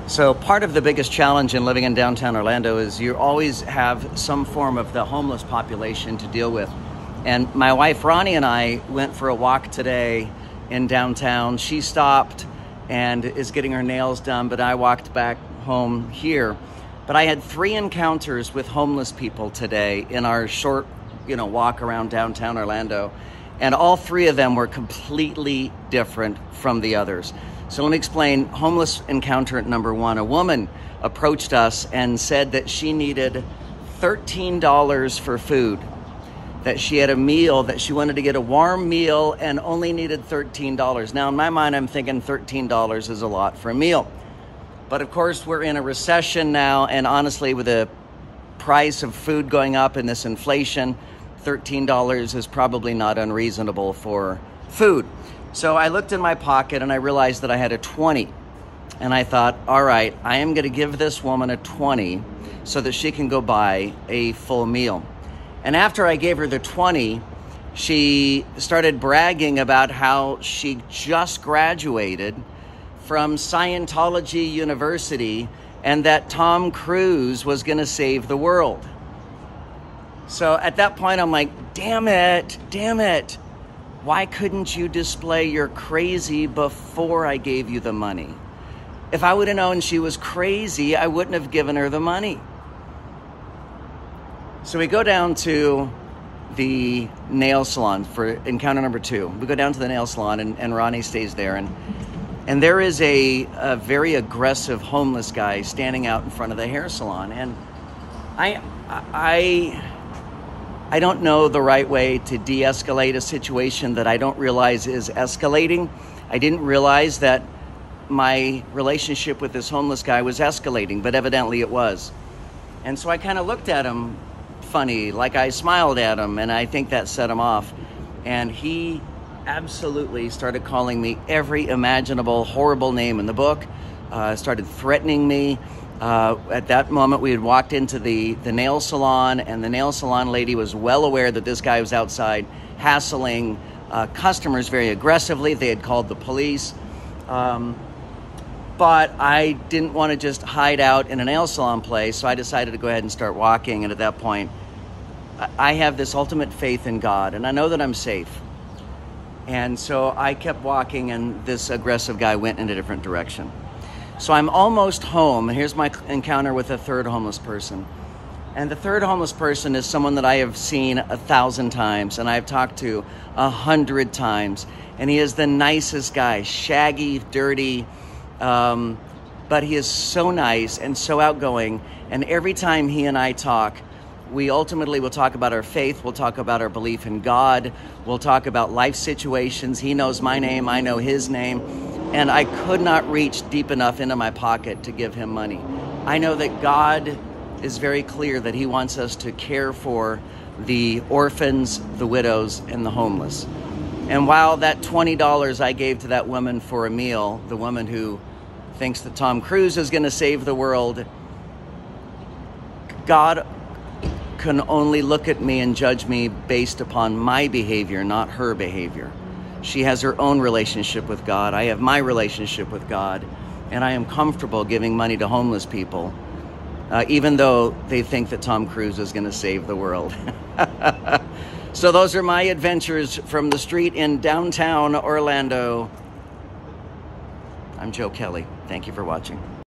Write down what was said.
So part of the biggest challenge in living in downtown Orlando is you always have some form of the homeless population to deal with. And my wife Ronnie and I went for a walk today in downtown. She stopped and is getting her nails done, but I walked back home here. But I had 3 encounters with homeless people today in our short, walk around downtown Orlando. And all 3 of them were completely different from the others. So let me explain. Homeless encounter number 1. A woman approached us and said that she needed $13 for food, that she had a meal, that she wanted to get a warm meal and only needed $13. Now, in my mind, I'm thinking $13 is a lot for a meal. But of course, we're in a recession now, and honestly, with the price of food going up and this inflation, $13 is probably not unreasonable for food. So I looked in my pocket and I realized that I had a 20. And I thought, all right, I am going to give this woman a 20 so that she can go buy a full meal. And after I gave her the 20, she started bragging about how she just graduated from Scientology University and that Tom Cruise was going to save the world. So at that point, I'm like, damn it. Why couldn't you display your crazy before I gave you the money? If I would have known she was crazy, I wouldn't have given her the money. So we go down to the nail salon for encounter number 2. We go down to the nail salon and Ronnie stays there. And there is a very aggressive homeless guy standing out in front of the hair salon. And I don't know the right way to de-escalate a situation that I don't realize is escalating. I didn't realize that my relationship with this homeless guy was escalating, but evidently it was. And so I kind of looked at him funny, like I smiled at him, and I think that set him off. And he absolutely started calling me every imaginable horrible name in the book, started threatening me. At that moment, we had walked into the nail salon, and the nail salon lady was well aware that this guy was outside hassling customers very aggressively. They had called the police. But I didn't want to just hide out in a nail salon place, so I decided to go ahead and start walking. And at that point, I have this ultimate faith in God, and I know that I'm safe. And so I kept walking, and this aggressive guy went in a different direction. So I'm almost home, and here's my encounter with a 3rd homeless person. And the 3rd homeless person is someone that I have seen 1,000 times, and I've talked to 100 times. And he is the nicest guy, shaggy, dirty, but he is so nice and so outgoing. And every time he and I talk, we ultimately will talk about our faith, we'll talk about our belief in God, we'll talk about life situations. He knows my name, I know his name. And I could not reach deep enough into my pocket to give him money. I know that God is very clear that he wants us to care for the orphans, the widows, and the homeless. And while that $20 I gave to that woman for a meal, the woman who thinks that Tom Cruise is going to save the world, God can only look at me and judge me based upon my behavior, not her behavior. She has her own relationship with God. I have my relationship with God, and I am comfortable giving money to homeless people, even though they think that Tom Cruise is going to save the world. So those are my adventures from the street in downtown Orlando. I'm Joe Kelly. Thank you for watching.